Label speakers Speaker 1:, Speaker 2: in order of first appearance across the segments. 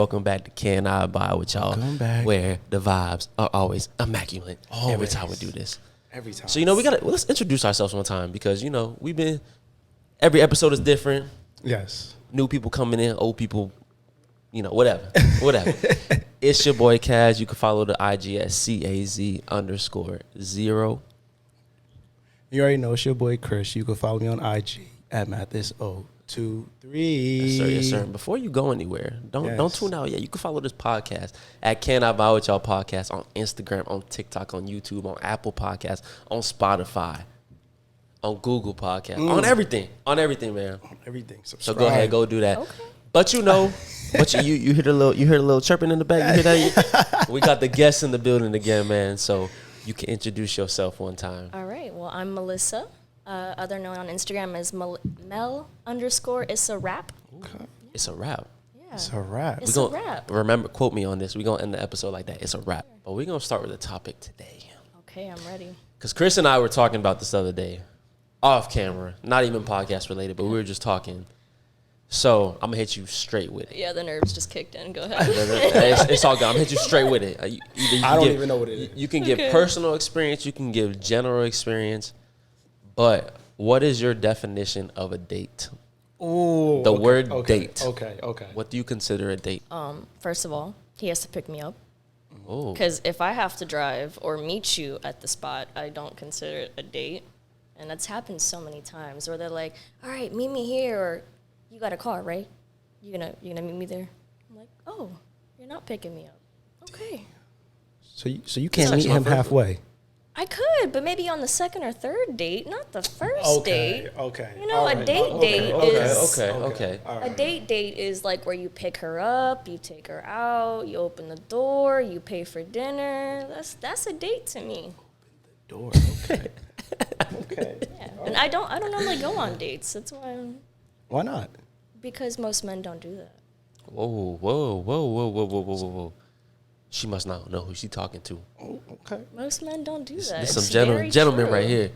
Speaker 1: Welcome back to Can I Buy with y'all.
Speaker 2: Welcome back.
Speaker 1: Where the vibes are always immaculate.
Speaker 2: Always.
Speaker 1: Every time we do this.
Speaker 2: Every time.
Speaker 1: So, let's introduce ourselves one time because, every episode is different.
Speaker 2: Yes.
Speaker 1: New people coming in, old people, whatever. It's your boy Kaz. You can follow the IG at CAZ_0.
Speaker 2: You already know it's your boy Chris. You can follow me on IG at Mathis023.
Speaker 1: Yes, sir. Before you go anywhere, don't tune out yet. You can follow this podcast at Can I Buy With Y'all podcast on Instagram, on TikTok, on YouTube, on Apple Podcasts, on Spotify, on Google Podcasts, on everything, man.
Speaker 2: On everything. Subscribe.
Speaker 1: So go ahead, go do that.
Speaker 3: Okay.
Speaker 1: But you hear the little chirping in the back. You hear that? We got the guests in the building again, man. So you can introduce yourself one time.
Speaker 3: All right. Well, I'm Melissa. Other known on Instagram as Mel_it's_a_rap.
Speaker 2: Okay.
Speaker 1: It's a wrap.
Speaker 3: Yeah.
Speaker 2: It's a wrap.
Speaker 3: It's a wrap.
Speaker 1: Remember, quote me on this. We're going to end the episode like that. It's a wrap. But we're going to start with the topic today.
Speaker 3: Okay, I'm ready.
Speaker 1: Because Chris and I were talking about this the other day, off camera, not even podcast related, but we were just talking. So I'm going to hit you straight with it.
Speaker 3: Yeah, the nerves just kicked in. Go ahead.
Speaker 1: It's all good. I'm going to hit you straight with it.
Speaker 2: I don't even know what it is.
Speaker 1: You can give personal experience. You can give general experience. But what is your definition of a date?
Speaker 2: Ooh,
Speaker 1: The word date.
Speaker 2: Okay.
Speaker 1: What do you consider a date?
Speaker 3: First of all, he has to pick me up.
Speaker 1: Oh,
Speaker 3: Because if I have to drive or meet you at the spot, I don't consider it a date. And that's happened so many times where they're like, all right, meet me here, or you got a car, right? You gonna meet me there? I'm like, oh, you're not picking me up. Okay.
Speaker 2: So you can't meet him halfway.
Speaker 3: I could, but maybe on the second or third date, not the first date.
Speaker 2: Okay.
Speaker 3: You know,
Speaker 2: All
Speaker 3: a
Speaker 2: right.
Speaker 3: date is
Speaker 1: okay.
Speaker 2: All
Speaker 3: a
Speaker 2: right.
Speaker 3: date is like where you pick her up, you take her out, you open the door, you pay for dinner. That's a date to me.
Speaker 2: Door. Okay. Okay.
Speaker 3: Yeah. And I don't normally go on dates. That's why
Speaker 2: Why not?
Speaker 3: because most men don't do that.
Speaker 1: Whoa. She must not know who she's talking to.
Speaker 2: Oh, okay.
Speaker 3: Most men don't do that.
Speaker 1: There's
Speaker 3: It's
Speaker 1: some
Speaker 3: very
Speaker 1: gentlemen
Speaker 3: true.
Speaker 1: right here.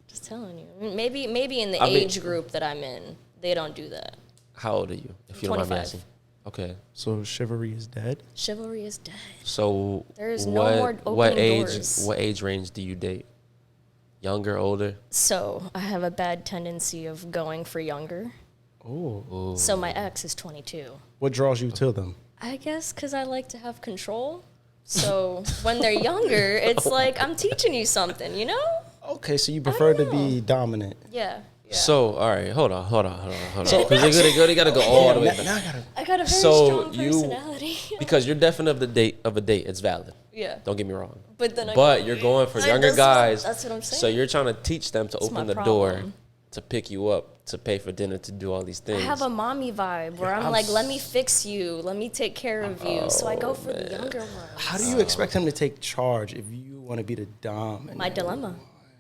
Speaker 3: Just telling you. Maybe in the
Speaker 1: I mean-
Speaker 3: age group that I'm in, they don't do that.
Speaker 1: How old are you, if you don't mind me
Speaker 3: 25.
Speaker 1: asking? Okay.
Speaker 2: So chivalry is dead.
Speaker 3: Chivalry is dead.
Speaker 1: So
Speaker 3: There's no more opening doors.
Speaker 1: What age range do you date? Younger, older?
Speaker 3: So I have a bad tendency of going for younger.
Speaker 2: Oh.
Speaker 3: So my ex is 22.
Speaker 2: What draws you to them?
Speaker 3: I guess because I like to have control. So when they're younger, it's like I'm teaching you something, you know?
Speaker 2: Okay, so you prefer to be dominant.
Speaker 3: Yeah.
Speaker 1: So, all right, hold on. Because they got to go all the way back.
Speaker 2: Now I gotta.
Speaker 3: I got a very
Speaker 1: So
Speaker 3: strong
Speaker 1: you-
Speaker 3: personality.
Speaker 1: Because you're definite of a date. It's valid.
Speaker 3: Yeah.
Speaker 1: Don't get me wrong.
Speaker 3: But then
Speaker 1: You're going for younger
Speaker 3: that's
Speaker 1: guys.
Speaker 3: That's what I'm saying.
Speaker 1: So you're trying to teach them to
Speaker 3: That's
Speaker 1: open
Speaker 3: my
Speaker 1: the door,
Speaker 3: problem.
Speaker 1: to pick you up, to pay for dinner, to do all these things.
Speaker 3: I have a mommy vibe where I'm like, let me fix you, let me take care of you. So I go for the younger ones.
Speaker 2: How do you expect him to take charge if you want to be the dom?
Speaker 3: My dilemma.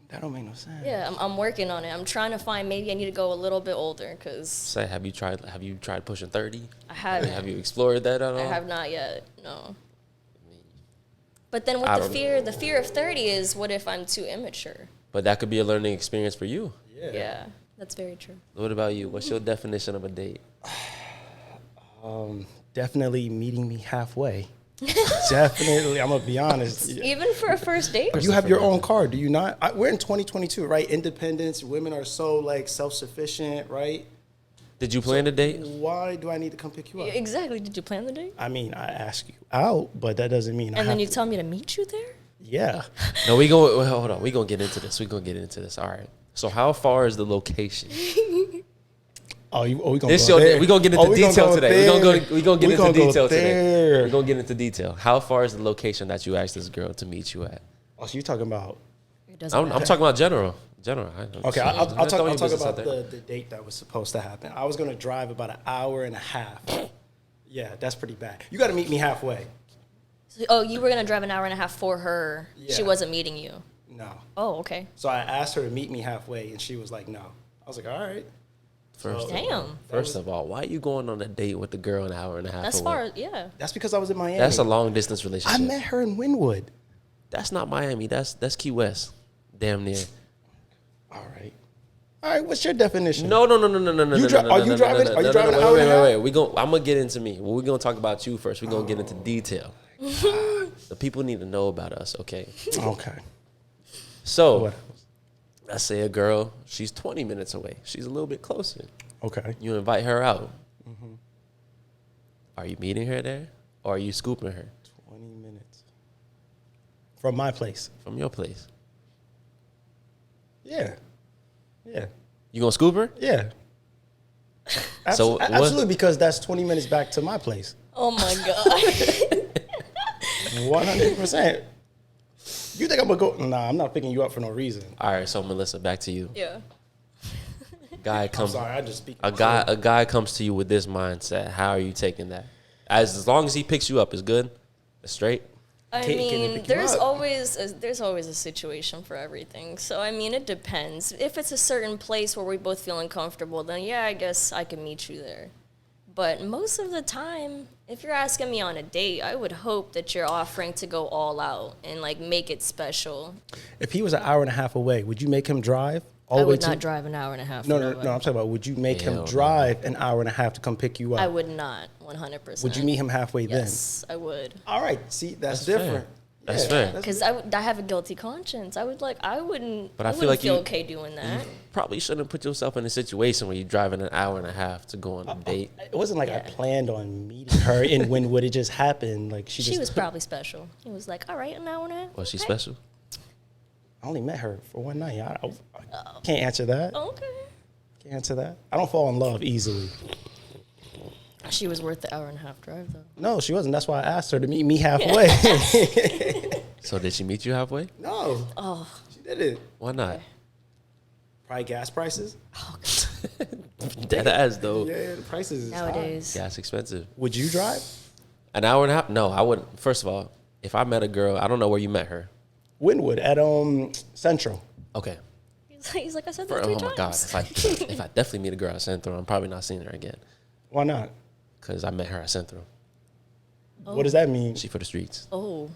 Speaker 2: That don't make no sense.
Speaker 3: Yeah, I'm working on it. I'm trying to find maybe I need to go a little bit older because
Speaker 1: Say, have you tried pushing 30?
Speaker 3: I haven't.
Speaker 1: Have you explored that at all?
Speaker 3: I have not yet. No. But then
Speaker 1: I
Speaker 3: with
Speaker 1: don't
Speaker 3: the fear of 30 is what if I'm too immature?
Speaker 1: But that could be a learning experience for you.
Speaker 3: Yeah, that's very true.
Speaker 1: What about you? What's your definition of a date?
Speaker 2: Definitely meeting me halfway. Definitely, I'm gonna be honest.
Speaker 3: Even for a first date?
Speaker 2: You have your own car, do you not? We're in 2022, right? Independence. Women are so like self-sufficient, right?
Speaker 1: Did you plan a date?
Speaker 2: Why do I need to come pick you up?
Speaker 3: Exactly. Did you plan the date?
Speaker 2: I mean, I ask you out, but that doesn't mean I
Speaker 3: And then
Speaker 2: have
Speaker 3: you
Speaker 2: to.
Speaker 3: tell me to meet you there?
Speaker 2: Yeah.
Speaker 1: No, hold on. We're going to get into this. All right. So how far is the location?
Speaker 2: We gonna
Speaker 1: This
Speaker 2: go
Speaker 1: show,
Speaker 2: there.
Speaker 1: we're going to get into detail today. We're going to get into detail today.
Speaker 2: there.
Speaker 1: We're going to get into detail. How far is the location that you asked this girl to meet you at?
Speaker 2: Oh, so you're talking about?
Speaker 3: It doesn't
Speaker 1: I'm
Speaker 3: matter.
Speaker 1: talking about general.
Speaker 2: Okay, I'll talk
Speaker 1: Throw your business
Speaker 2: about
Speaker 1: out there.
Speaker 2: the date that was supposed to happen. I was gonna drive about an hour and a half. Yeah, that's pretty bad. You got to meet me halfway.
Speaker 3: Oh, you were going to drive an hour and a half for her.
Speaker 2: Yeah.
Speaker 3: She wasn't meeting you.
Speaker 2: No.
Speaker 3: Oh, okay.
Speaker 2: So I asked her to meet me halfway, and she was like, "No." I was like, "All right."
Speaker 1: First,
Speaker 3: Damn.
Speaker 1: first of all, why are you going on a date with a girl an hour and a half
Speaker 3: That's
Speaker 1: away?
Speaker 3: far, yeah.
Speaker 2: That's because I was in Miami.
Speaker 1: That's a long distance relationship.
Speaker 2: I met her in Wynwood.
Speaker 1: That's not Miami. That's Key West. Damn near.
Speaker 2: All right. All right, what's your definition?
Speaker 1: No.
Speaker 2: Are you driving an hour and a half?
Speaker 1: Wait. I'm gonna get into me. Well, we're gonna talk about you first. We're gonna get into detail. The people need to know about us, okay?
Speaker 2: Okay.
Speaker 1: So, let's say a girl, she's 20 minutes away. She's a little bit closer.
Speaker 2: Okay.
Speaker 1: You invite her out. Are you meeting her there, or are you scooping her?
Speaker 2: 20 minutes. From my place.
Speaker 1: From your place.
Speaker 2: Yeah.
Speaker 1: You gonna scoop her?
Speaker 2: Yeah.
Speaker 1: So
Speaker 2: Absolutely, because that's 20 minutes back to my place.
Speaker 3: Oh my god.
Speaker 2: 100%. You think I'm gonna go? Nah, I'm not picking you up for no reason.
Speaker 1: All right, so Melissa, back to you.
Speaker 3: Yeah.
Speaker 1: Guy comes.
Speaker 2: Sorry, I just speak.
Speaker 1: A guy comes to you with this mindset. How are you taking that? As long as he picks you up, is good. It's straight.
Speaker 3: I
Speaker 2: Can he
Speaker 3: mean,
Speaker 2: pick you
Speaker 3: there's
Speaker 2: up?
Speaker 3: always a situation for everything. So I mean, it depends. If it's a certain place where we both feel uncomfortable, then yeah, I guess I can meet you there. But most of the time, if you're asking me on a date, I would hope that you're offering to go all out and like make it special.
Speaker 2: If he was an hour and a half away, would you make him drive all
Speaker 3: I
Speaker 2: the way
Speaker 3: would
Speaker 2: to?
Speaker 3: not drive an hour and a half.
Speaker 2: No,
Speaker 3: for
Speaker 2: no.
Speaker 3: nobody.
Speaker 2: I'm talking about. Would you make
Speaker 1: Hell
Speaker 2: him
Speaker 1: no.
Speaker 2: drive an hour and a half to come pick you up?
Speaker 3: I would not, 100%.
Speaker 2: Would you meet him halfway
Speaker 3: Yes, I would.
Speaker 2: then? All right. See, that's
Speaker 1: Fair.
Speaker 2: different.
Speaker 1: That's fair.
Speaker 3: Because I have a guilty conscience. I wouldn't.
Speaker 1: But I feel
Speaker 3: wouldn't
Speaker 1: like
Speaker 3: feel
Speaker 1: you-
Speaker 3: okay doing that.
Speaker 1: Probably shouldn't put yourself in a situation where you're driving an hour and a half to go on a date.
Speaker 2: It wasn't like I
Speaker 3: Yeah.
Speaker 2: planned on meeting her in Wynwood. It just happened. Like she
Speaker 3: She
Speaker 2: just.
Speaker 3: was probably special. He was like, all right, an hour and a half.
Speaker 1: Was she
Speaker 3: okay.
Speaker 1: special?
Speaker 2: I only met her for one night. I can't answer that.
Speaker 3: Okay.
Speaker 2: Can't answer that. I don't fall in love easily.
Speaker 3: She was worth the hour and a half drive, though.
Speaker 2: No, she wasn't. That's why I asked her to meet me halfway.
Speaker 1: So did she meet you halfway?
Speaker 2: No.
Speaker 3: Oh,
Speaker 2: She didn't.
Speaker 1: Why not?
Speaker 2: Probably gas prices.
Speaker 1: Dead ass though.
Speaker 2: Yeah, the prices is high.
Speaker 3: nowadays.
Speaker 1: Gas expensive.
Speaker 2: Would you drive?
Speaker 1: An hour and a half? No, I wouldn't. First of all, if I met a girl, I don't know where you met her.
Speaker 2: Wynwood at Central.
Speaker 1: Okay.
Speaker 3: He's like, I said that
Speaker 1: For,
Speaker 3: three
Speaker 1: oh my God.
Speaker 3: times.
Speaker 1: If I definitely meet a girl at Central, I'm probably not seeing her again
Speaker 2: Why not?
Speaker 1: because I met her at Central.
Speaker 2: What does that mean?
Speaker 1: She for the streets.
Speaker 3: Oh,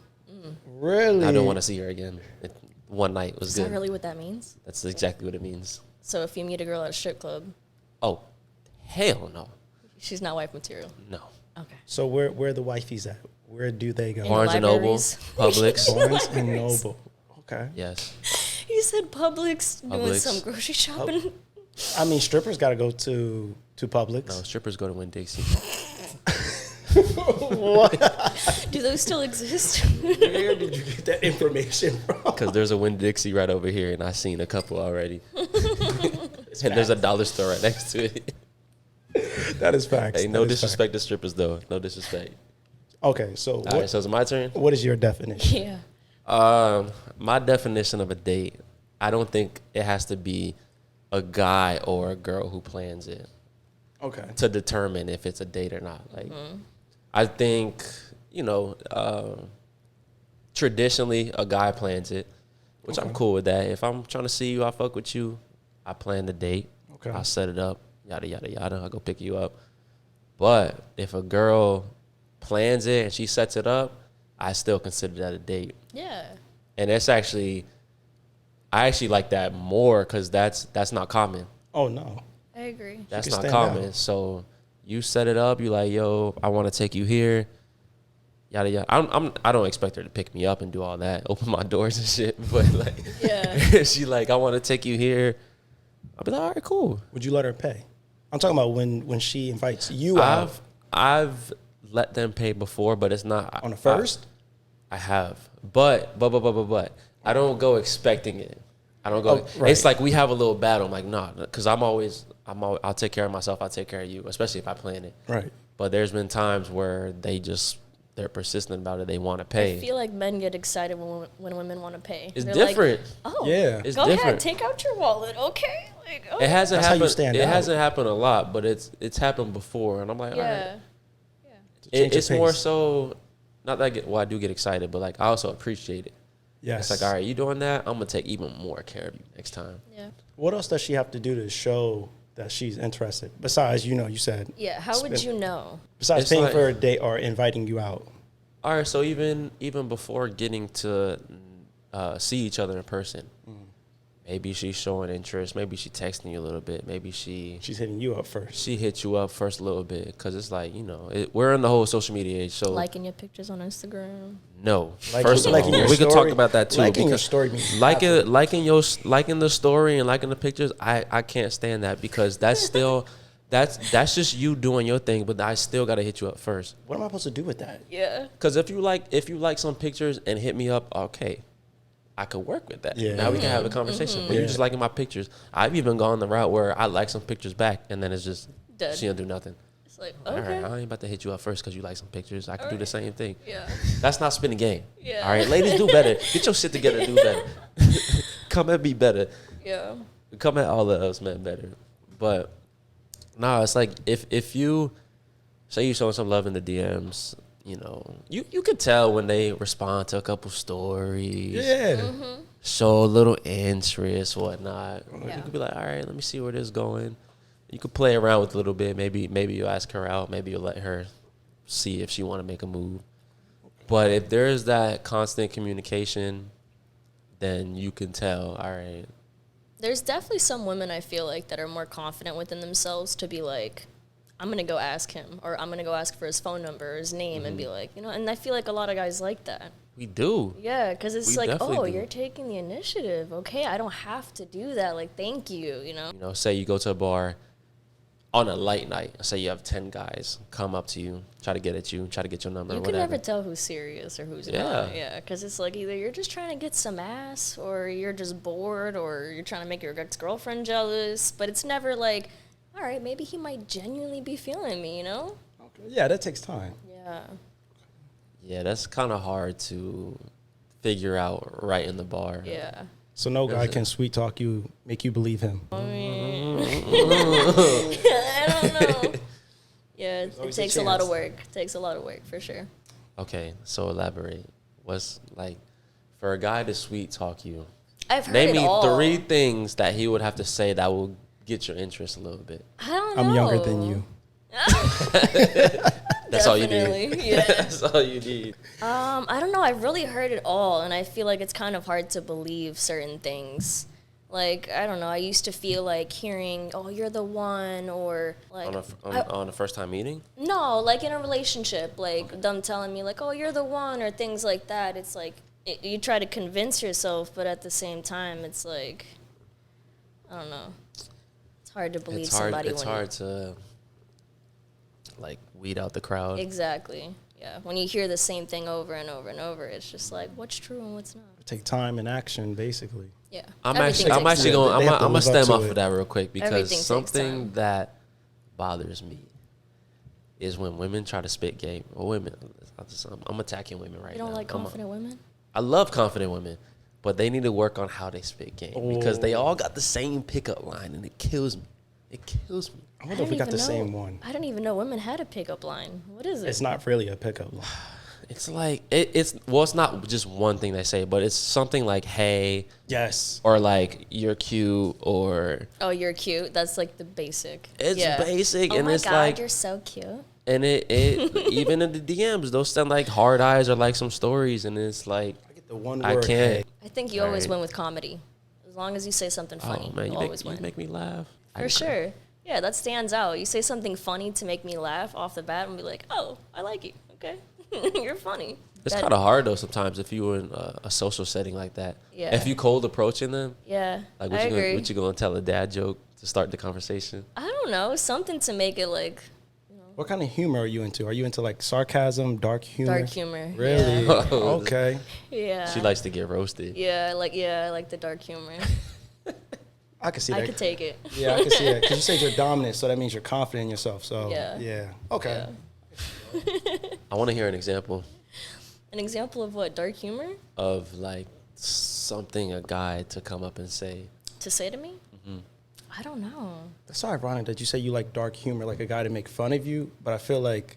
Speaker 2: Really?
Speaker 1: I don't want to see her again. One night was
Speaker 3: is
Speaker 1: good.
Speaker 3: that really what that means?
Speaker 1: That's exactly what it means.
Speaker 3: So if you meet a girl at a strip club,
Speaker 1: Oh, hell no.
Speaker 3: she's not wife material.
Speaker 1: No.
Speaker 3: Okay.
Speaker 2: So where the wifeys at? Where do they go?
Speaker 3: In
Speaker 1: Barnes and Noble,
Speaker 3: libraries.
Speaker 1: Publix.
Speaker 2: Barnes and Noble. Okay.
Speaker 1: Yes.
Speaker 3: He said Publix, doing
Speaker 1: Publix.
Speaker 3: some grocery shopping.
Speaker 2: I mean, strippers got to go to Publix.
Speaker 1: No, strippers go to Winn-Dixie.
Speaker 3: Do those still exist?
Speaker 2: Where did you get that information from?
Speaker 1: Because there's a Winn-Dixie right over here, and I've seen a couple already. And there's a dollar store right next to it.
Speaker 2: That is facts.
Speaker 1: Hey,
Speaker 2: That
Speaker 1: no
Speaker 2: is
Speaker 1: disrespect to strippers, though. No disrespect.
Speaker 2: facts. Okay, so
Speaker 1: All right, so it's my turn.
Speaker 2: what is your definition?
Speaker 3: Yeah.
Speaker 1: My definition of a date, I don't think it has to be a guy or a girl who plans it
Speaker 2: Okay.
Speaker 1: to determine if it's a date or not. Like, I think, traditionally a guy plans it, which I'm cool with that. If I'm trying to see you, I fuck with you, I plan the date.
Speaker 2: Okay.
Speaker 1: I'll set it up, yada, yada, yada. I'll go pick you up. But if a girl plans it and she sets it up, I still consider that a date.
Speaker 3: Yeah.
Speaker 1: And I actually like that more because that's not common.
Speaker 2: Oh no.
Speaker 3: I agree.
Speaker 1: That's
Speaker 2: can
Speaker 1: not
Speaker 2: stand
Speaker 1: common.
Speaker 2: out.
Speaker 1: So you set it up. You like, yo, I want to take you here. Yada yada. I don't expect her to pick me up and do all that, open my doors and shit. But like,
Speaker 3: Yeah.
Speaker 1: she like, I want to take you here. I'll be like, all right, cool.
Speaker 2: Would you let her pay? I'm talking about when she invites you out
Speaker 1: I've let them pay before, but it's not
Speaker 2: on the first.
Speaker 1: I have, but I don't go expecting it. I don't go.
Speaker 2: Oh, right.
Speaker 1: It's like we have a little battle. I'm like, nah, because I'll take care of myself. I'll take care of you, especially if I plan it.
Speaker 2: Right.
Speaker 1: But there's been times where they're persistent about it. They want to pay.
Speaker 3: I feel like men get excited when women want to pay.
Speaker 1: It's
Speaker 3: They're
Speaker 1: different.
Speaker 3: Like, oh,
Speaker 2: Yeah.
Speaker 1: It's
Speaker 3: go
Speaker 1: different.
Speaker 3: ahead, take out your wallet. Okay. Like, oh.
Speaker 1: It hasn't
Speaker 2: That's how you
Speaker 1: happened.
Speaker 2: stand
Speaker 1: It
Speaker 2: out.
Speaker 1: hasn't happened a lot, but it's happened before, and I'm like, all right.
Speaker 3: Yeah.
Speaker 2: Change the
Speaker 1: It's more
Speaker 2: pace.
Speaker 1: so. Not that I do get excited, but like I also appreciate it.
Speaker 2: Yes.
Speaker 1: It's like, all right, you doing that? I'm gonna take even more care of you next time.
Speaker 3: Yeah.
Speaker 2: What else does she have to do to show that she's interested? Besides, you said.
Speaker 3: Yeah. How would you know?
Speaker 2: Besides
Speaker 1: It's
Speaker 2: paying
Speaker 1: like-
Speaker 2: for a date or inviting you out.
Speaker 1: All right, so even before getting to see each other in person, Maybe she's showing interest. Maybe she texting you a little bit. Maybe
Speaker 2: she's hitting you up first.
Speaker 1: She hit you up first a little bit because it's like, you know, we're in the whole social media age. So
Speaker 3: liking your pictures on Instagram.
Speaker 1: No, first of all, we could talk about that too.
Speaker 2: Liking your story means
Speaker 1: liking the story and liking the pictures. I can't stand that because that's still that's just you doing your thing. But I still got to hit you up first.
Speaker 2: What am I supposed to do with that?
Speaker 3: Yeah.
Speaker 1: Because if you like some pictures and hit me up, okay, I could work with that.
Speaker 2: Yeah.
Speaker 1: Now we can have a conversation. But you just liking my pictures. I've even gone the route where I like some pictures back, and then it's just
Speaker 3: dead.
Speaker 1: She don't do nothing.
Speaker 3: It's like,
Speaker 1: okay.
Speaker 3: All right,
Speaker 1: I ain't about to hit you up first because you like some pictures. I can do the same thing.
Speaker 3: Yeah.
Speaker 1: That's not spinning game.
Speaker 3: Yeah.
Speaker 1: All right, ladies, do better. Get your shit together. Do better. Come at me better.
Speaker 3: Yeah.
Speaker 1: Come at all of us, man, better. But no, it's like if you say you showing some love in the DMs. You know, you could tell when they respond to a couple stories.
Speaker 2: Yeah.
Speaker 3: Mm-hmm.
Speaker 1: Show a little interest, whatnot.
Speaker 3: Yeah.
Speaker 1: You could be like, all right, let me see where this is going. You could play around with it a little bit. Maybe you'll ask her out. Maybe you'll let her see if she want to make a move. But if there's that constant communication, then you can tell, all right.
Speaker 3: There's definitely some women I feel like that are more confident within themselves to be like, I'm going to go ask him, or I'm going to go ask for his phone number or his name and be like, you know, and I feel like a lot of guys like that.
Speaker 1: We do.
Speaker 3: Yeah, because it's
Speaker 1: We
Speaker 3: like, oh,
Speaker 1: do.
Speaker 3: you're taking the initiative. Okay, I don't have to do that. Like, thank you, you know?
Speaker 1: You know, say you go to a bar on a light night. Say you have 10 guys come up to you, try to get at you, try to get your number or
Speaker 3: You
Speaker 1: whatever.
Speaker 3: can never tell who's serious or who's not. Yeah, because it's like either you're just trying to get some ass or you're just bored or you're trying to make your ex-girlfriend jealous. But it's never like, all right, maybe he might genuinely be feeling me, you know?
Speaker 2: Okay. Yeah, that takes time.
Speaker 3: Yeah.
Speaker 1: Yeah, that's kind of hard to figure out right in the bar.
Speaker 3: Yeah.
Speaker 2: So no guy can sweet talk you, make you believe him.
Speaker 3: I mean, I don't know. Yeah, it takes a lot of work. It takes a lot of work, for sure.
Speaker 1: Okay, so elaborate. What's like, for a guy to sweet talk you,
Speaker 3: I've heard
Speaker 1: name
Speaker 3: it
Speaker 1: me
Speaker 3: all.
Speaker 1: 3 things that he would have to say that will get your interest a little bit.
Speaker 3: I don't know.
Speaker 2: I'm younger than you.
Speaker 1: That's all you need.
Speaker 3: Definitely, yeah.
Speaker 1: That's all you need.
Speaker 3: I don't know. I've really heard it all, and I feel like it's kind of hard to believe certain things. Like, I don't know. I used to feel like hearing, "Oh, you're the one," or like
Speaker 1: On a first time meeting?
Speaker 3: no, like in a relationship, like them telling me, like, "Oh, you're the one," or things like that. It's like you try to convince yourself, but at the same time, it's like, I don't know. It's hard to believe somebody.
Speaker 1: It's hard to like weed out the crowd.
Speaker 3: Exactly. Yeah. When you hear the same thing over and over and over, it's just like, what's true and what's not.
Speaker 2: Take time and action, basically.
Speaker 3: Yeah.
Speaker 1: I'm
Speaker 3: Everything
Speaker 1: actually
Speaker 3: takes time.
Speaker 1: going.
Speaker 2: They
Speaker 1: I'm
Speaker 2: have to
Speaker 1: gonna
Speaker 2: live up
Speaker 1: stem
Speaker 2: to
Speaker 1: off
Speaker 2: it.
Speaker 1: of that real quick because
Speaker 3: Everything takes
Speaker 1: something
Speaker 3: time.
Speaker 1: that bothers me is when women try to spit game. Or women, I'm attacking women right
Speaker 3: You
Speaker 1: now.
Speaker 3: don't like confident women?
Speaker 1: I love confident women, but they need to work on how they spit game because they all got the same pickup line, and it kills me. It kills me.
Speaker 2: I wonder if we got the same one.
Speaker 3: I don't even know women had a pickup line. What is it?
Speaker 2: It's not really a pickup line.
Speaker 1: It's like it's not just one thing they say, but it's something like "Hey,"
Speaker 2: Yes.
Speaker 1: or like "You're cute," or
Speaker 3: Oh, you're cute. That's like the basic.
Speaker 1: it's
Speaker 3: Yeah.
Speaker 1: basic,
Speaker 3: Oh
Speaker 1: and
Speaker 3: my
Speaker 1: it's
Speaker 3: God,
Speaker 1: like,
Speaker 3: you're so cute.
Speaker 1: and it even in the DMs, those sound like hard eyes or like some stories, and it's like
Speaker 2: I get the one
Speaker 1: I
Speaker 2: word.
Speaker 1: can't.
Speaker 3: I think you always
Speaker 1: Right.
Speaker 3: win with comedy. As long as you say something funny,
Speaker 1: Oh man,
Speaker 3: you
Speaker 1: you
Speaker 3: always
Speaker 1: make,
Speaker 3: win.
Speaker 1: you make me laugh.
Speaker 3: For sure. Yeah, that stands out. You say something funny to make me laugh off the bat and be like, oh, I like you. Okay. You're funny.
Speaker 1: It's
Speaker 3: That-
Speaker 1: kind of hard though sometimes if you were in a social setting like that.
Speaker 3: Yeah.
Speaker 1: If you cold approaching them,
Speaker 3: Yeah,
Speaker 1: like
Speaker 3: I agree.
Speaker 1: what you gonna tell a dad joke to start the conversation?
Speaker 3: I don't know. Something to make it like
Speaker 2: What kind of humor are you into? Are you into like sarcasm, dark humor?
Speaker 3: dark humor.
Speaker 2: Really?
Speaker 3: Yeah.
Speaker 2: Okay.
Speaker 3: Yeah.
Speaker 1: She likes to get roasted.
Speaker 3: Yeah, I like the dark humor.
Speaker 2: I can see that.
Speaker 3: I could take it.
Speaker 2: Yeah, I can see that. Because you said you're dominant, so that means you're confident in yourself. So,
Speaker 3: Yeah.
Speaker 2: Okay.
Speaker 1: I want to hear an example
Speaker 3: An example of what? Dark humor?
Speaker 1: of like something a guy to come up and say.
Speaker 3: To say to me?
Speaker 1: Mm-hmm.
Speaker 3: I don't know.
Speaker 2: That's so ironic that you say you like dark humor, like a guy to make fun of you. But I feel like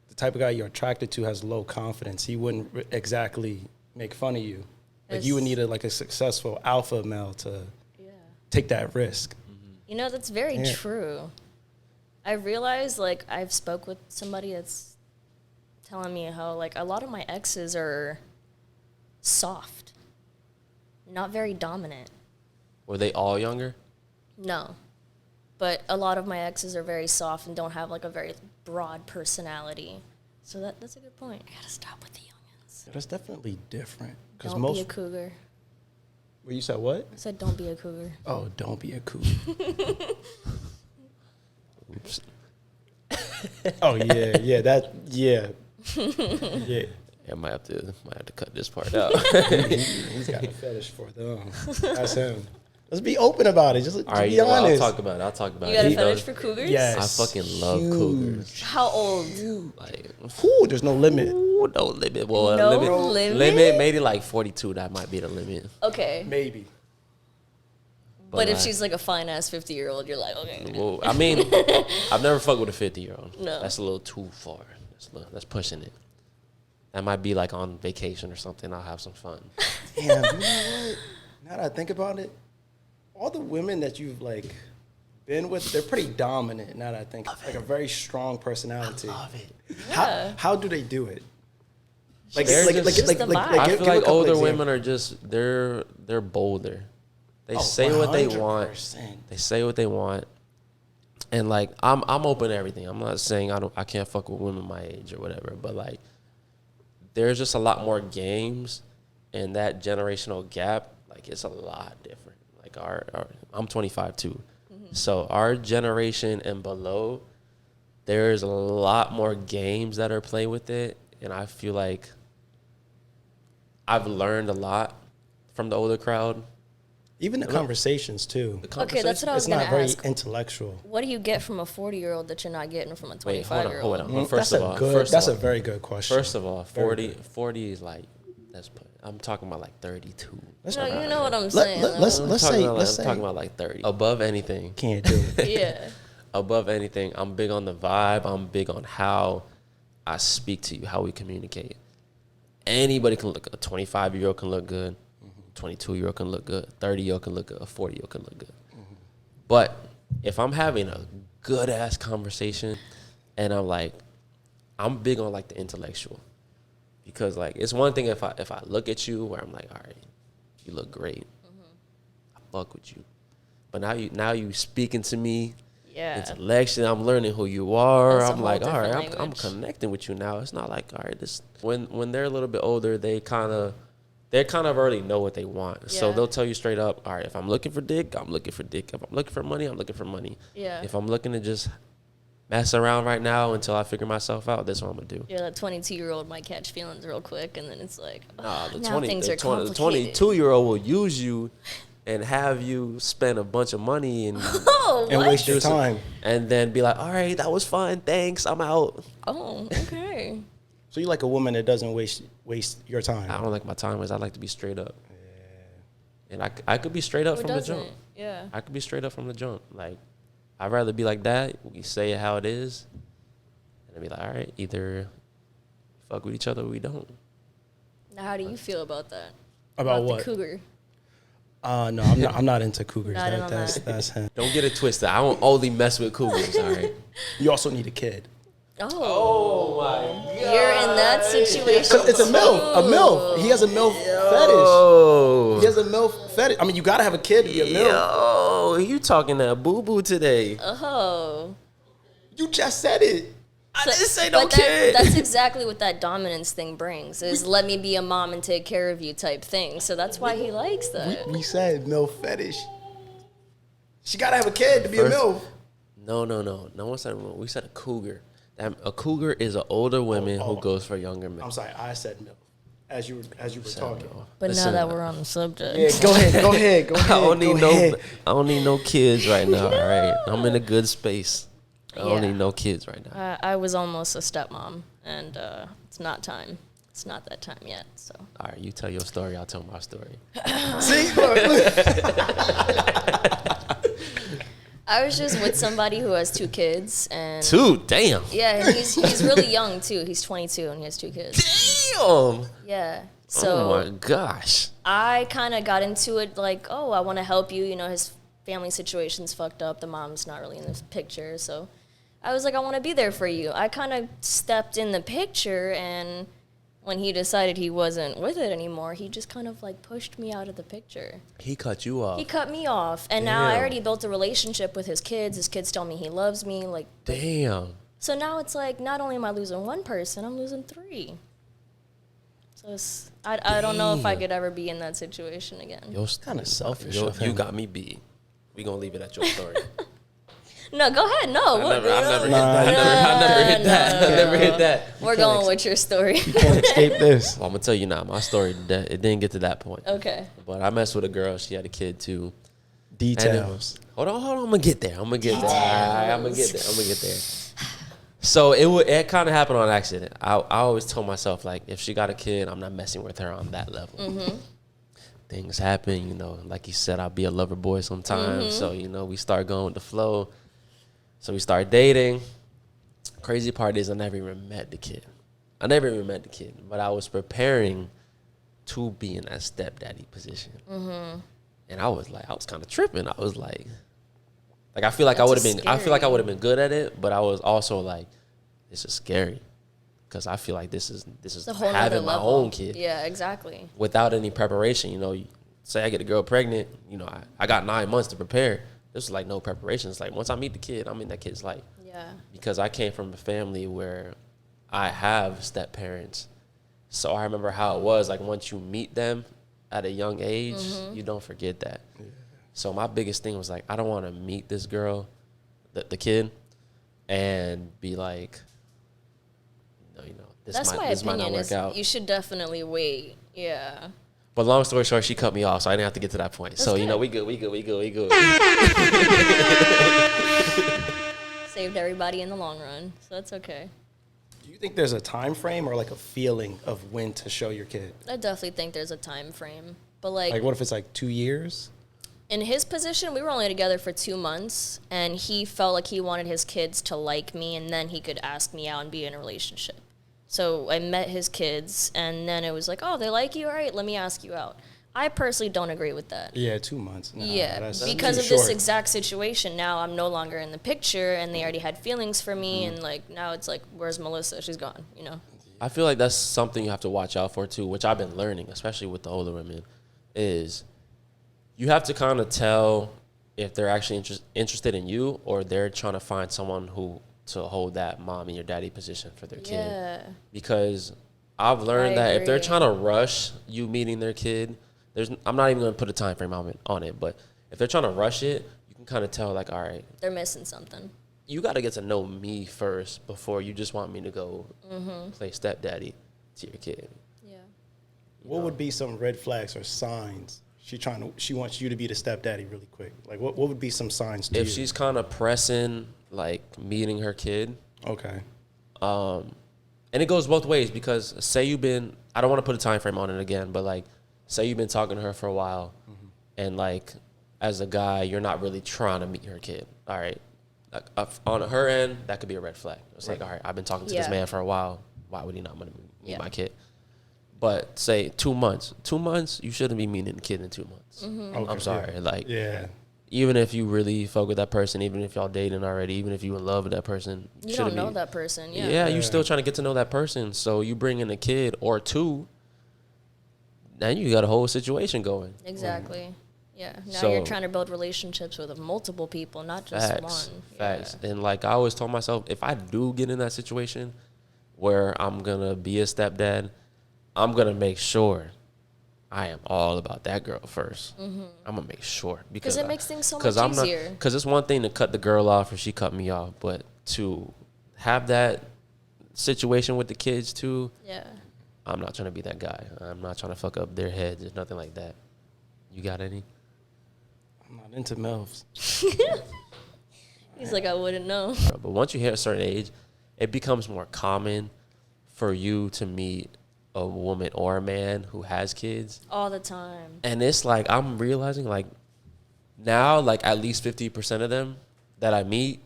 Speaker 2: the type of guy you're attracted to has low confidence. He wouldn't exactly make fun of you. Like you would need a successful alpha male to take that risk.
Speaker 3: You know, that's very true. I realized, like, I've spoke with somebody that's telling me how, like, a lot of my exes are soft, not very dominant.
Speaker 1: Were they all younger?
Speaker 3: No. But a lot of my exes are very soft and don't have like a very broad personality. So that's a good point. I gotta stop with the youngins.
Speaker 2: That's definitely different.
Speaker 3: Don't be a cougar.
Speaker 2: Well, you said what?
Speaker 3: I said don't be a cougar.
Speaker 2: Oh, don't be a cougar.
Speaker 1: Oops.
Speaker 2: Oh yeah, yeah.
Speaker 1: I might have to cut this part out.
Speaker 2: He's got a fetish for them. That's him. Let's be open about it. Just
Speaker 1: all right,
Speaker 2: be honest.
Speaker 1: I'll talk about it.
Speaker 3: You got a fetish for cougars?
Speaker 2: Yes.
Speaker 1: I fucking love cougars.
Speaker 3: How old?
Speaker 1: Like,
Speaker 2: Ooh, there's no limit.
Speaker 1: ooh, no limit. Well,
Speaker 3: No
Speaker 1: limit.
Speaker 3: limit?
Speaker 1: Maybe like 42. That might be the limit.
Speaker 3: Okay.
Speaker 2: Maybe.
Speaker 3: But if she's like a fine ass 50-year-old, you're like, okay.
Speaker 1: Well, I mean, I've never fucked with a 50-year-old.
Speaker 3: No.
Speaker 1: That's a little too far. That's pushing it. That might be like on vacation or something. I'll have some fun.
Speaker 2: Damn, you know what? Now that I think about it, all the women that you've like been with, they're pretty dominant. Now that I think, like a very strong personality.
Speaker 1: I love it.
Speaker 2: How do they do it? Like,
Speaker 3: Just the vibe.
Speaker 1: I
Speaker 2: give
Speaker 1: feel
Speaker 2: a
Speaker 1: like
Speaker 2: couple
Speaker 1: older
Speaker 2: examples.
Speaker 1: women are just they're bolder. They
Speaker 2: Oh,
Speaker 1: say what they want.
Speaker 2: 100%.
Speaker 1: They say what they want. And like I'm open to everything. I'm not saying I can't fuck with women my age or whatever, but like there's just a lot more games, and that generational gap, like it's a lot different. Like I'm 25 too. So our generation and below, there's a lot more games that are played with it, and I feel like I've learned a lot from the older crowd.
Speaker 2: Even the conversations too.
Speaker 3: Okay, that's what I was
Speaker 2: It's
Speaker 3: going
Speaker 2: not
Speaker 3: to
Speaker 2: very
Speaker 3: ask.
Speaker 2: intellectual.
Speaker 3: What do you get from a 40-year-old that you're not getting from a
Speaker 1: Wait,
Speaker 3: 25-year-old?
Speaker 1: hold on. First of all,
Speaker 2: That's a very good question.
Speaker 1: First of all,
Speaker 2: Very
Speaker 1: 40 is like, I'm talking about like 32.
Speaker 3: No, you know what I'm saying.
Speaker 2: Let's
Speaker 1: I'm
Speaker 2: say
Speaker 1: talking about like 30. Above anything,
Speaker 2: can't do it.
Speaker 3: Yeah.
Speaker 1: above anything, I'm big on the vibe. I'm big on how I speak to you, how we communicate. Anybody can look. A 25-year-old can look good. 22-year-old can look good. 30-year-old can look good. A 40-year-old can look good. But if I'm having a good ass conversation, and I'm big on like the intellectual, because like it's one thing if I look at you where I'm like, all right, you look great, I fuck with you, but now you speaking to me,
Speaker 3: Yeah.
Speaker 1: intellectually, I'm learning who you are.
Speaker 3: That's a
Speaker 1: I'm
Speaker 3: whole
Speaker 1: like, all right,
Speaker 3: different
Speaker 1: I'm
Speaker 3: language.
Speaker 1: connecting with you now. It's not like, all right, this when they're a little bit older, they kind of already know what they want. So
Speaker 3: Yeah.
Speaker 1: they'll tell you straight up, all right, if I'm looking for dick, I'm looking for dick. If I'm looking for money, I'm looking for money.
Speaker 3: Yeah.
Speaker 1: If I'm looking to just mess around right now until I figure myself out, that's what I'm gonna do.
Speaker 3: Yeah, that 22-year-old might catch feelings real quick, and then it's like,
Speaker 1: Nah, the
Speaker 3: now things are
Speaker 1: the
Speaker 3: complicated.
Speaker 1: 22-year-old will use you and have you spend a bunch of money and
Speaker 3: Oh,
Speaker 2: And
Speaker 3: what?
Speaker 2: waste your time.
Speaker 1: and then be like, all right, that was fun, thanks, I'm out.
Speaker 3: Oh, okay.
Speaker 2: So you like a woman that doesn't waste your time.
Speaker 1: I don't like my time waste. I like to be straight up. And I could be straight up
Speaker 3: Who
Speaker 1: from the
Speaker 3: doesn't?
Speaker 1: jump.
Speaker 3: Yeah.
Speaker 1: I could be straight up from the jump. Like, I'd rather be like that. We say it how it is. And I'd be like, all right, either fuck with each other or we don't.
Speaker 3: Now, how do you feel about that?
Speaker 2: About what?
Speaker 3: The cougar.
Speaker 2: No, I'm not into cougars.
Speaker 3: Not in on that.
Speaker 2: That's him.
Speaker 1: Don't get it twisted. I don't only mess with cougars, all right?
Speaker 2: You also need a kid.
Speaker 3: Oh.
Speaker 1: my God.
Speaker 3: You're in that situation.
Speaker 2: 'Cause it's a MILF. A MILF. He has a MILF fetish.
Speaker 1: Oh.
Speaker 2: He has a MILF fetish. I mean, you gotta have a kid to be a MILF.
Speaker 1: Yo, you talking that boo-boo today.
Speaker 3: Oh.
Speaker 2: You just said it.
Speaker 1: I didn't say no
Speaker 3: But
Speaker 1: kid.
Speaker 3: that's exactly what that dominance thing brings, is let me be a mom and take care of you type thing. So that's why he likes that.
Speaker 2: We said MILF fetish. She gotta have a kid to be
Speaker 1: First-
Speaker 2: a MILF.
Speaker 1: No. No one said we said a cougar. A cougar is an older woman who goes for younger men.
Speaker 2: I'm sorry, I said MILF. As you were talking.
Speaker 3: But
Speaker 1: Listen,
Speaker 3: now that we're on the subject.
Speaker 2: Yeah, go ahead.
Speaker 1: I don't need no kids right now. All right, I'm in a good space. I don't
Speaker 3: Yeah.
Speaker 1: need no kids right now.
Speaker 3: I was almost a stepmom, and it's not time. It's not that time yet. So
Speaker 1: All right, you tell your story. I'll tell my story.
Speaker 2: See, look.
Speaker 3: I was just with somebody who has 2 kids, and
Speaker 1: Damn.
Speaker 3: yeah, and he's really young too. He's 22 and he has 2 kids.
Speaker 1: Damn.
Speaker 3: Yeah. So
Speaker 1: Oh my gosh.
Speaker 3: I kind of got into it like, oh, I want to help you. You know, his family situation's fucked up. The mom's not really in the picture. So I was like, I want to be there for you. I kind of stepped in the picture, and when he decided he wasn't with it anymore, he just kind of like pushed me out of the picture.
Speaker 1: He cut you off.
Speaker 3: He cut me off. And now I already built a relationship with his kids. His kids tell me he loves me. Like,
Speaker 1: damn.
Speaker 3: So now it's like, not only am I losing one person, I'm losing three. So I don't know if I could ever be in that situation again.
Speaker 1: Yo,
Speaker 2: kind of selfish.
Speaker 1: You got me beat. We gonna leave it at your story.
Speaker 3: No, go ahead. No.
Speaker 1: I never hit that. I never hit that.
Speaker 3: We're going with your story.
Speaker 2: You can't escape this.
Speaker 1: Well, I'm gonna tell you now. My story, it didn't get to that point.
Speaker 3: Okay.
Speaker 1: But I messed with a girl. She had a kid too.
Speaker 2: Details.
Speaker 1: Hold on. I'm gonna get there. I'm gonna get there. So it kind of happened on accident. I always told myself, like, if she got a kid, I'm not messing with her on that level. Mm-hmm. Things happen, you know. Like you said, I'll be a lover boy sometimes. Mm-hmm. So, you know, we start going with the flow. So we start dating. Crazy part is I never even met the kid. But I was preparing to be in that stepdaddy position. Mm-hmm. And I was kind of tripping. I was like I feel like I would have been good at it, but I was also like, this is scary. Because I feel like this is having my own kid.
Speaker 3: Yeah, exactly.
Speaker 1: Without any preparation, you know, say I get a girl pregnant, you know, I got 9 months to prepare. This was like no preparation. It's like once I meet the kid, I'm in that kid's life.
Speaker 3: Yeah.
Speaker 1: Because I came from a family where I have step parents. So I remember how it was. Like once you meet them at a young age, you don't forget that. Yeah. So my biggest thing was like, I don't want to meet this girl, the kid, and be like, no, you know, this might not work out.
Speaker 3: You should definitely wait. Yeah.
Speaker 1: But long story short, she cut me off, so I didn't have to get to that point. That's so, good. You know, we good.
Speaker 3: Saved everybody in the long run, so that's okay.
Speaker 2: Do you think there's a time frame or like a feeling of when to show your kid?
Speaker 3: I definitely think there's a time frame. But like
Speaker 2: what if it's like 2 years?
Speaker 3: In his position, we were only together for 2 months, and he felt like he wanted his kids to like me, and then he could ask me out and be in a relationship. So I met his kids, and then it was like, oh, they like you? All right, let me ask you out. I personally don't agree with that.
Speaker 2: Yeah, 2 months. No,
Speaker 3: that's because of this exact situation. Now I'm no longer in the picture, and they already had feelings for me, and like now it's like, where's Melissa? She's gone, you know?
Speaker 1: I feel like that's something you have to watch out for, too, which I've been learning, especially with the older women, is you have to kind of tell if they're actually interested in you or they're trying to find someone to hold that mom and your daddy position for their kid. Because I've learned that if they're trying to rush you meeting their kid, I'm not even going to put a time frame on it, but if they're trying to rush it, you can kind of tell, like, all right,
Speaker 3: they're missing something.
Speaker 1: You got to get to know me first before you just want me to go play stepdaddy to your kid.
Speaker 3: Yeah.
Speaker 2: What would be some red flags or signs? She wants you to be the stepdaddy really quick. Like, what would be some signs to you?
Speaker 1: If she's kind of pressing, like, meeting her kid.
Speaker 2: Okay.
Speaker 1: And it goes both ways because say you've been, I don't want to put a time frame on it again, but, like, say you've been talking to her for a while and, like, as a guy, you're not really trying to meet her kid. All right. Like, on her end, that could be a red flag. It's like, all right, I've been talking to this man for a while. Why would he not want to meet my kid? But say 2 months. 2 months, you shouldn't be meeting a kid in 2 months. Okay, I'm sorry. Like, even if you really fuck with that person, even if y'all dating already, even if you in love with that person,
Speaker 3: you don't know that person.
Speaker 1: Yeah, you're still trying to get to know that person. So you bring in a kid or two, then you got a whole situation going.
Speaker 3: Exactly. Yeah. Now you're trying to build relationships with multiple people, not just one.
Speaker 1: Facts. And like I always told myself, if I do get in that situation where I'm gonna be a stepdad, I'm gonna make sure I am all about that girl first. I'm gonna make sure because
Speaker 3: it makes things so much easier.
Speaker 1: Because it's one thing to cut the girl off if she cut me off, but to have that situation with the kids too. Yeah. I'm not trying to be that guy. I'm not trying to fuck up their heads. There's nothing like that. You got any?
Speaker 2: I'm not into MILFs.
Speaker 3: He's like, I wouldn't know.
Speaker 1: But once you hit a certain age, it becomes more common for you to meet a woman or a man who has kids.
Speaker 3: All the time.
Speaker 1: And it's like, I'm realizing, like, now, like, at least 50% of them that I meet,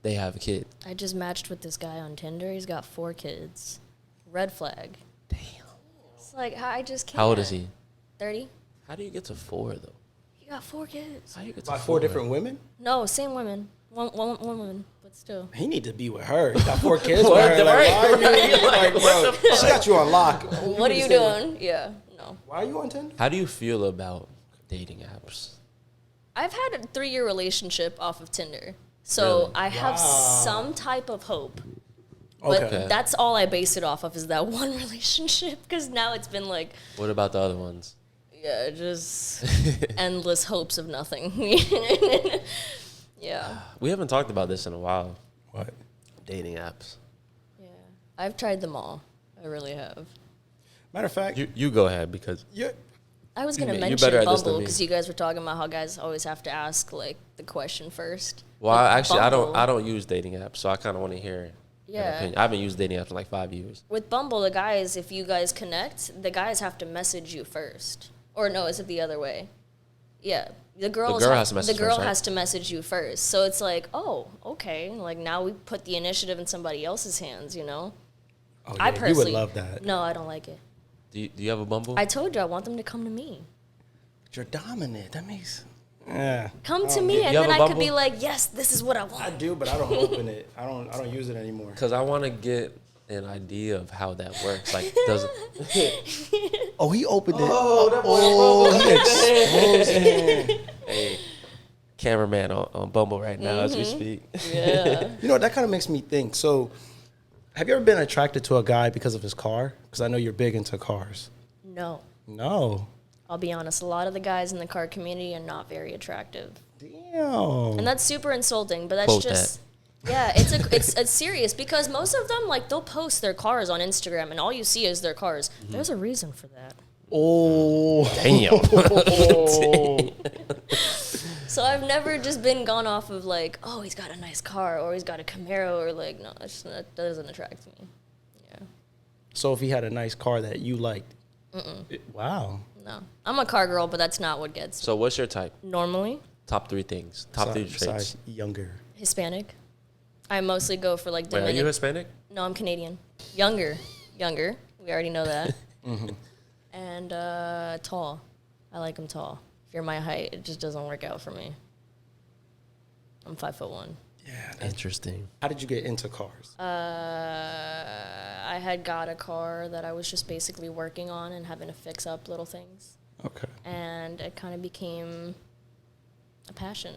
Speaker 1: they have a kid.
Speaker 3: I just matched with this guy on Tinder. He's got 4 kids. Red flag.
Speaker 1: Damn.
Speaker 3: It's like, I just can't.
Speaker 1: How old is he?
Speaker 3: 30.
Speaker 1: How do you get to 4, though?
Speaker 3: He got 4 kids.
Speaker 1: How do you get to
Speaker 2: By 4 different women?
Speaker 3: No, same women. One woman. but still.
Speaker 2: He need to be with her. He got 4 kids with her. Like, why are you? Like, bro, she got you on lock.
Speaker 3: What are you doing? Yeah, no.
Speaker 2: Why are you on Tinder?
Speaker 1: How do you feel about dating apps?
Speaker 3: I've had a 3-year relationship off of Tinder, so
Speaker 1: Really?
Speaker 3: I have some type of hope. But
Speaker 2: Okay.
Speaker 3: that's all I base it off of is that one relationship, because now it's been like,
Speaker 1: What about the other ones?
Speaker 3: yeah, just endless hopes of nothing. Yeah.
Speaker 1: We haven't talked about this in a while.
Speaker 2: What?
Speaker 1: Dating apps.
Speaker 3: Yeah. I've tried them all. I really have.
Speaker 2: Matter of fact,
Speaker 1: You go ahead because
Speaker 3: I was going to
Speaker 1: You're
Speaker 3: mention
Speaker 1: better at this than
Speaker 3: Bumble
Speaker 1: me.
Speaker 3: because you guys were talking about how guys always have to ask like the question first.
Speaker 1: well,
Speaker 3: With
Speaker 1: actually,
Speaker 3: Bumble-
Speaker 1: I don't use dating apps, so I kind of want to hear. your
Speaker 3: Yeah.
Speaker 1: opinion. I haven't used dating apps in like 5 years.
Speaker 3: With Bumble, the guys, if you guys connect, the guys have to message you first. Or no, is it the other way? Yeah. The girl
Speaker 1: has to message
Speaker 3: the girl
Speaker 1: first, right?
Speaker 3: has to message you first. So it's like, oh, okay. Like now we put the initiative in somebody else's hands, you know?
Speaker 2: oh,
Speaker 3: I
Speaker 2: yeah, you
Speaker 3: personally
Speaker 2: would love that.
Speaker 3: No, I don't like it.
Speaker 1: Do you have a Bumble?
Speaker 3: I told you I want them to come to me.
Speaker 2: You're dominant. That makes. Yeah.
Speaker 3: Come to me, and
Speaker 1: you have
Speaker 3: then
Speaker 1: a
Speaker 3: I could be
Speaker 1: Bumble?
Speaker 3: like, yes, this is what I want.
Speaker 2: I do, but I don't open it. I don't use it anymore.
Speaker 1: Because I want to get an idea of how that works. Like, does it?
Speaker 2: Oh, he opened it.
Speaker 1: Oh,
Speaker 2: he exposed it.
Speaker 1: Hey, cameraman on Bumble right now as we
Speaker 3: Mm-hmm.
Speaker 1: speak.
Speaker 3: Yeah.
Speaker 2: You know, that kind of makes me think. So, have you ever been attracted to a guy because of his car? Because I know you're big into cars.
Speaker 3: No.
Speaker 2: No.
Speaker 3: I'll be honest, a lot of the guys in the car community are not very attractive.
Speaker 2: Damn.
Speaker 3: And that's super insulting, but that's
Speaker 1: Quote
Speaker 3: just yeah, it's serious because most of them like they'll post their cars on Instagram and all you see is their cars. There's a reason for that.
Speaker 2: Oh.
Speaker 1: Damn.
Speaker 3: So I've never just been gone off of like, oh, he's got a nice car or he's got a Camaro or like no, that doesn't attract me. Yeah.
Speaker 2: So if he had a nice car that you liked. Wow.
Speaker 3: No. I'm a car girl, but that's not what gets me.
Speaker 1: So what's your type?
Speaker 3: Normally
Speaker 1: Top 3 things. Top 3
Speaker 2: Besides
Speaker 1: traits.
Speaker 2: younger.
Speaker 3: Hispanic. I mostly go for like
Speaker 1: Wait, are
Speaker 3: Dominican.
Speaker 1: you Hispanic?
Speaker 3: No, I'm Canadian. Younger. We already know that. And tall. I like them tall. If you're my height, it just doesn't work out for me. I'm 5'1".
Speaker 2: Yeah.
Speaker 1: Interesting.
Speaker 2: How did you get into cars?
Speaker 3: I had got a car that I was just basically working on and having to fix up little things.
Speaker 2: Okay.
Speaker 3: And it kind of became a passion.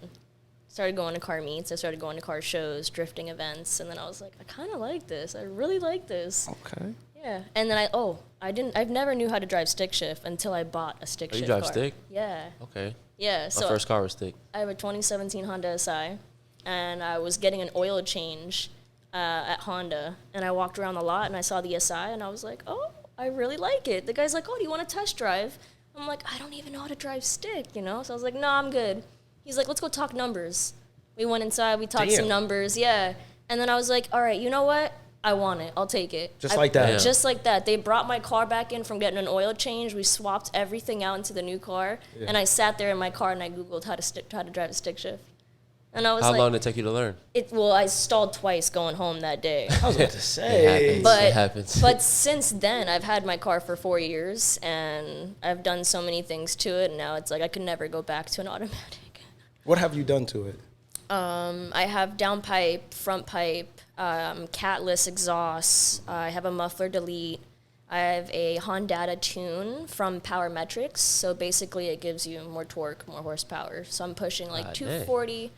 Speaker 3: Started going to car meets. I started going to car shows, drifting events, and then I was like, I kind of like this. I really like this.
Speaker 2: Okay.
Speaker 3: Yeah. And then I've never knew how to drive stick shift until I bought a stick
Speaker 1: Oh, you
Speaker 3: shift
Speaker 1: drive
Speaker 3: car.
Speaker 1: stick?
Speaker 3: Yeah.
Speaker 1: Okay.
Speaker 3: Yeah.
Speaker 1: My
Speaker 3: So
Speaker 1: first car was stick.
Speaker 3: I have a 2017 Honda SI, and I was getting an oil change at Honda, and I walked around the lot and I saw the SI, and I was like, oh, I really like it. The guy's like, oh, do you want to test drive? I'm like, I don't even know how to drive stick, you know? So I was like, no, I'm good. He's like, let's go talk numbers. We went inside, we talked some numbers, yeah. And then I was like, all right, you know what? I want it. I'll take it.
Speaker 2: Just like that.
Speaker 1: Yeah.
Speaker 3: Just like that. They brought my car back in from getting an oil change. We swapped everything out into the new car.
Speaker 2: Yeah.
Speaker 3: And I sat there in my car and I Googled how to drive a stick shift. And I was
Speaker 1: How
Speaker 3: like,
Speaker 1: long did it take you to learn?
Speaker 3: I stalled twice going home that day.
Speaker 2: I was about to
Speaker 1: It
Speaker 2: say.
Speaker 1: happens.
Speaker 3: But
Speaker 1: It happens.
Speaker 3: but since then, I've had my car for 4 years, and I've done so many things to it. And now it's like I could never go back to an automatic.
Speaker 2: What have you done to it?
Speaker 3: I have downpipe, front pipe, catless exhausts. I have a muffler delete. I have a Honda Tune from Power Metrics. So basically, it gives you more torque, more horsepower. So I'm pushing like 240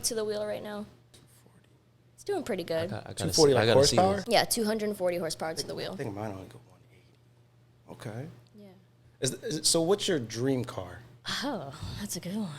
Speaker 3: to the wheel right now. It's doing pretty good.
Speaker 1: I gotta
Speaker 2: 240
Speaker 1: see- I
Speaker 2: like
Speaker 1: gotta see
Speaker 2: horsepower?
Speaker 1: this.
Speaker 3: Yeah, 240 horsepower to the wheel.
Speaker 2: I think mine only go 180. Okay.
Speaker 3: Yeah.
Speaker 2: So what's your dream car?
Speaker 3: Oh, that's a good one.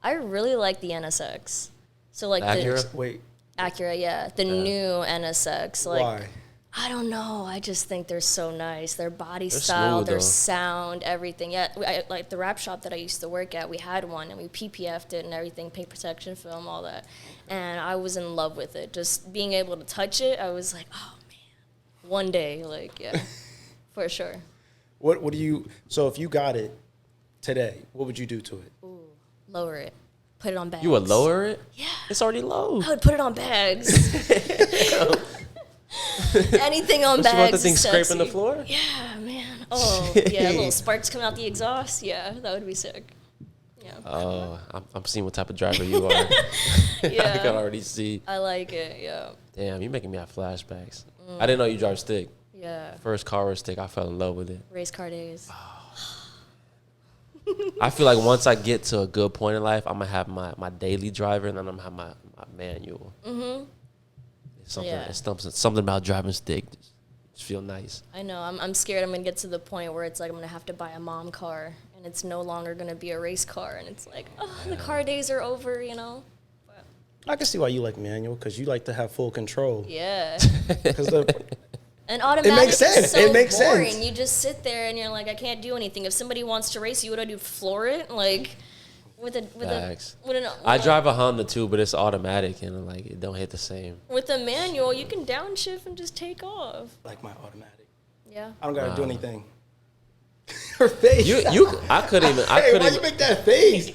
Speaker 3: I really like the NSX. So like
Speaker 1: Acura?
Speaker 3: the
Speaker 2: Wait,
Speaker 3: Acura, yeah, the new NSX. Like
Speaker 2: why?
Speaker 3: I don't know. I just think they're so nice. Their body
Speaker 1: They're
Speaker 3: style,
Speaker 1: smooth,
Speaker 3: their
Speaker 1: though.
Speaker 3: sound, everything. Yeah, like the wrap shop that I used to work at, we had one and we PPF'd it and everything, paint protection film, all that. And I was in love with it. Just being able to touch it, I was like, oh man, one day, like yeah, for sure.
Speaker 2: What do you? So if you got it today, what would you do to it?
Speaker 3: Lower it, put it on bags.
Speaker 1: You would lower it?
Speaker 3: Yeah.
Speaker 1: It's already low.
Speaker 3: I would put it on bags. Anything on
Speaker 1: Don't
Speaker 3: bags.
Speaker 1: you want the
Speaker 3: is
Speaker 1: thing scraping the
Speaker 3: sexy.
Speaker 1: floor?
Speaker 3: Yeah, man. Oh, yeah, little sparks coming out the exhaust. Yeah, that would be sick. Yeah.
Speaker 1: Oh, I'm seeing what type of driver you are.
Speaker 3: Yeah.
Speaker 1: I can already see.
Speaker 3: I like it. Yeah.
Speaker 1: Damn, you're making me have flashbacks. I didn't know you drive stick.
Speaker 3: Yeah.
Speaker 1: First car or stick, I fell in love with it.
Speaker 3: Race car days.
Speaker 1: I feel like once I get to a good point in life, I'm gonna have my daily driver, and then I'm gonna have my manual.
Speaker 3: Mm-hmm.
Speaker 1: It's something about driving stick. Just feel nice.
Speaker 3: I know. I'm scared I'm going to get to the point where it's like I'm going to have to buy a mom car, and it's no longer going to be a race car, and it's like, oh, the car days are over, you know? But,
Speaker 2: I can see why you like manual, because you like to have full control.
Speaker 3: yeah.
Speaker 2: Because
Speaker 3: And automatic
Speaker 2: makes sense.
Speaker 3: is so
Speaker 2: It makes
Speaker 3: boring.
Speaker 2: sense.
Speaker 3: You just sit there and you're like, I can't do anything. If somebody wants to race you, what do I do? Floor it? Like,
Speaker 1: Facts.
Speaker 3: I
Speaker 1: drive a Honda too, but it's automatic and like it don't hit the same.
Speaker 3: With a manual, you can downshift and just take off.
Speaker 2: like my automatic.
Speaker 3: Yeah.
Speaker 2: I don't gotta do anything. Her face.
Speaker 1: I couldn't even.
Speaker 2: Hey, why you make that face?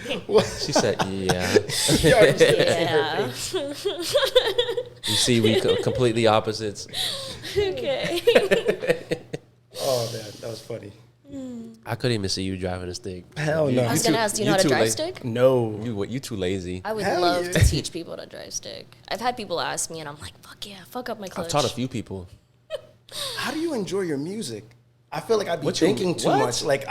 Speaker 1: She said, "Yeah."
Speaker 2: Yo, I'm still seeing her
Speaker 3: Yeah.
Speaker 2: face.
Speaker 1: You see, we completely opposites.
Speaker 3: Okay.
Speaker 2: Oh man, that was funny.
Speaker 1: I couldn't even see you driving a stick.
Speaker 2: Hell no.
Speaker 3: I was going to ask, do you know how to
Speaker 1: too
Speaker 3: drive
Speaker 1: late.
Speaker 3: stick?
Speaker 2: No.
Speaker 1: You too lazy.
Speaker 3: I would
Speaker 2: Hell
Speaker 3: love
Speaker 2: yeah.
Speaker 3: to teach people to drive stick. I've had people ask me, and I'm like, fuck yeah, fuck up my clutch.
Speaker 1: I've taught a few people.
Speaker 2: How do you enjoy your music? I feel like I'd be
Speaker 1: What you-
Speaker 2: thinking too
Speaker 1: what?
Speaker 2: much. Like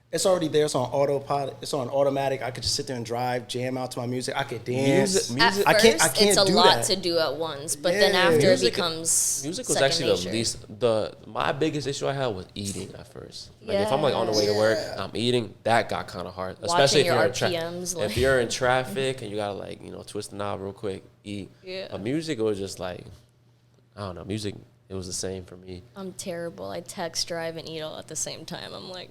Speaker 2: it's already there. It's on autopilot. It's on automatic. I could just sit there and drive, jam out to my music. I could dance.
Speaker 1: Music-
Speaker 3: At
Speaker 2: I
Speaker 3: first,
Speaker 2: can't
Speaker 3: it's a
Speaker 2: do
Speaker 3: lot
Speaker 2: that.
Speaker 3: to do at once, but then
Speaker 2: Yeah.
Speaker 3: after
Speaker 1: Music-
Speaker 3: it becomes
Speaker 1: Music was
Speaker 3: second
Speaker 1: actually
Speaker 3: nature.
Speaker 1: the least. My biggest issue I had was eating at first. Like if I'm like on the way to work, I'm eating. That got kind of hard, especially if
Speaker 3: your
Speaker 1: you're in
Speaker 3: RPMs, like-
Speaker 1: if you're in traffic and you gotta like twist the knob real quick, eat.
Speaker 3: Yeah.
Speaker 1: But music, it was just like I don't know. Music, it was the same for me,
Speaker 3: I'm terrible. I text, drive, and eat all at the same time. I'm like,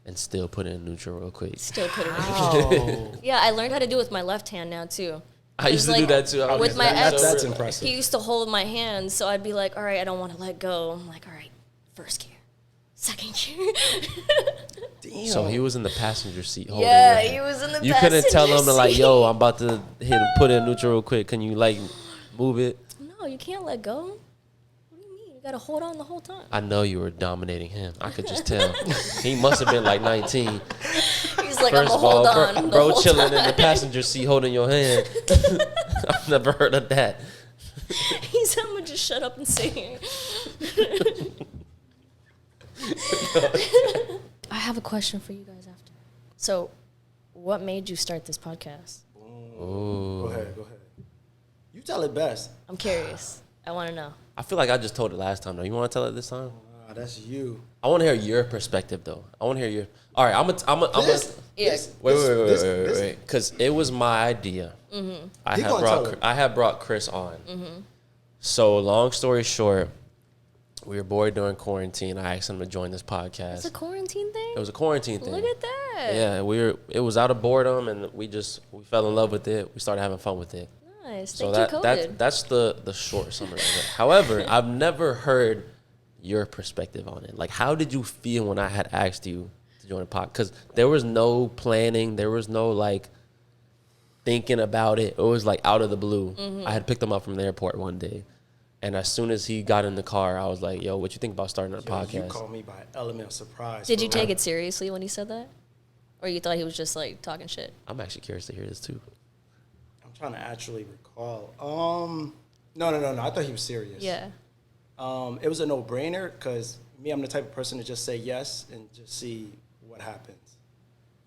Speaker 1: and still put it in neutral real quick.
Speaker 3: still put it in.
Speaker 2: Oh.
Speaker 3: Yeah, I learned how to do it with my left hand now, too.
Speaker 1: I used to do that too. I
Speaker 3: With
Speaker 1: was
Speaker 3: my
Speaker 1: like,
Speaker 3: ex,
Speaker 2: That's impressive.
Speaker 3: he used to hold my hand, so I'd be like, all right, I don't want to let go. I'm like, all right, first gear, second gear.
Speaker 2: Damn.
Speaker 1: So he was in the passenger seat holding
Speaker 3: Yeah,
Speaker 1: your hand.
Speaker 3: he was in the
Speaker 1: You couldn't tell
Speaker 3: passenger
Speaker 1: him to like,
Speaker 3: seat.
Speaker 1: yo, I'm about to put it in neutral real quick. Can you like move it?
Speaker 3: No, you can't let go. What do you mean? You got to hold on the whole time.
Speaker 1: I know you were dominating him. I could just tell. He must have been like 19.
Speaker 3: He's like, I'm
Speaker 1: First
Speaker 3: going
Speaker 1: of
Speaker 3: to
Speaker 1: all,
Speaker 3: hold on. the
Speaker 1: bro
Speaker 3: whole
Speaker 1: chilling
Speaker 3: time.
Speaker 1: in the passenger seat holding your hand. I've never heard of that.
Speaker 3: He's I'm gonna just shut up and sing. I have a question for you guys after. So, what made you start this podcast?
Speaker 2: Go ahead. You tell it best.
Speaker 3: I'm curious. I want to know.
Speaker 1: I feel like I just told it last time though. You want to tell it this time?
Speaker 2: That's you.
Speaker 1: I want to hear your perspective though. I want to hear your. All right, I'm
Speaker 3: Yeah.
Speaker 1: Wait. Because it was my idea.
Speaker 3: Mm-hmm.
Speaker 1: I had brought Chris on. So long story short, we were bored during quarantine. I asked him to join this podcast.
Speaker 3: It's a quarantine thing?
Speaker 1: It was a quarantine thing.
Speaker 3: Look at that.
Speaker 1: Yeah, it was out of boredom, and we fell in love with it. We started having fun with it.
Speaker 3: Nice.
Speaker 1: So
Speaker 3: Thank you, COVID.
Speaker 1: that's the short summary of it. However, I've never heard your perspective on it. Like, how did you feel when I had asked you to join the podcast? Because there was no planning. There was no, like, thinking about it. It was, like, out of the blue. I had picked him up from the airport one day. And as soon as he got in the car, I was like, yo, what you think about starting a podcast?
Speaker 2: You called me by element of surprise.
Speaker 3: Did you take it seriously when he said that? Or you thought he was just, like, talking shit?
Speaker 1: I'm actually curious to hear this, too.
Speaker 2: I'm trying to actually recall. No. I thought he was serious.
Speaker 3: Yeah.
Speaker 2: It was a no-brainer because me, I'm the type of person to just say yes and just see what happens.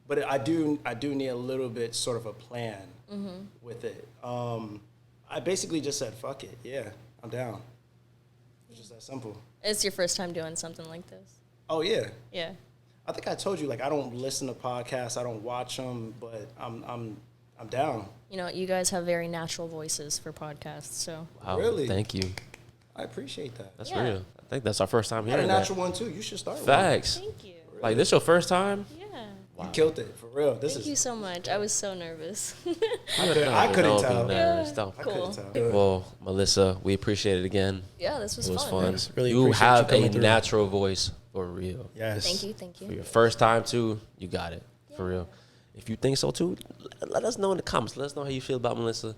Speaker 2: But I do need a little bit sort of a plan with it. I basically just said, fuck it. Yeah, I'm down. It's just that simple.
Speaker 3: It's your first time doing something like this?
Speaker 2: Oh, yeah.
Speaker 3: Yeah.
Speaker 2: I think I told you, like, I don't listen to podcasts. I don't watch them, but I'm down.
Speaker 3: You know, you guys have very natural voices for podcasts, so.
Speaker 1: Wow,
Speaker 2: Really?
Speaker 1: Thank you.
Speaker 2: I appreciate that.
Speaker 1: That's
Speaker 3: Yeah.
Speaker 1: real. I think that's our first time
Speaker 2: You got a
Speaker 1: hearing that.
Speaker 2: natural one, too. You should start one.
Speaker 1: Facts.
Speaker 3: Thank you.
Speaker 1: Like, this your first time?
Speaker 3: Yeah.
Speaker 2: You killed it, for real.
Speaker 3: Thank you so much. I was so nervous.
Speaker 2: I couldn't tell.
Speaker 1: Don't.
Speaker 2: I
Speaker 3: Cool.
Speaker 2: couldn't tell.
Speaker 1: Well, Melissa, we appreciate it again.
Speaker 3: Yeah, this was
Speaker 1: It was
Speaker 3: fun.
Speaker 1: fun.
Speaker 2: Yes, really
Speaker 1: You
Speaker 2: appreciate
Speaker 1: have
Speaker 2: you
Speaker 1: a
Speaker 2: coming through.
Speaker 1: natural voice for real.
Speaker 2: Yes.
Speaker 3: Thank
Speaker 1: For
Speaker 3: you.
Speaker 1: your first time, too, you got it. For real. If you think so, too, let us know in the comments. Let us know how you feel about Melissa.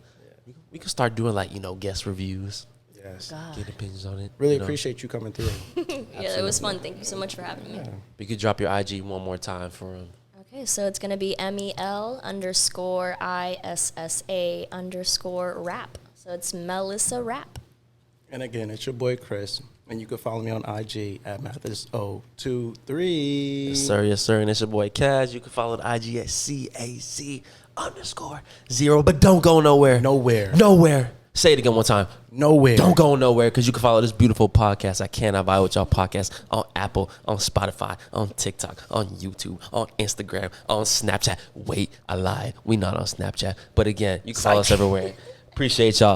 Speaker 1: We can start doing, like, guest reviews.
Speaker 2: Yes.
Speaker 3: God.
Speaker 1: Get opinions on it.
Speaker 2: Really
Speaker 1: you know?
Speaker 2: appreciate you coming through.
Speaker 3: Yeah, it was fun. Thank you so much for having me.
Speaker 1: You could drop your IG one more time for him.
Speaker 3: Okay, so it's going to be MEL_ISSA_rap. So it's Melissa Rap.
Speaker 2: And again, it's your boy Chris. And you can follow me on IG at Mathis023.
Speaker 1: Yes, sir. Yes, sir. And it's your boy Kaz. You can follow the IG at CAC_0. But don't go nowhere. Nowhere. Say it again one time.
Speaker 2: Nowhere.
Speaker 1: Don't go nowhere, because you can follow this beautiful podcast. I Cannot Buy With Y'all podcast on Apple, on Spotify, on TikTok, on YouTube, on Instagram, on Snapchat. Wait, I lied. We not on Snapchat. But again, you can follow us everywhere. Appreciate y'all.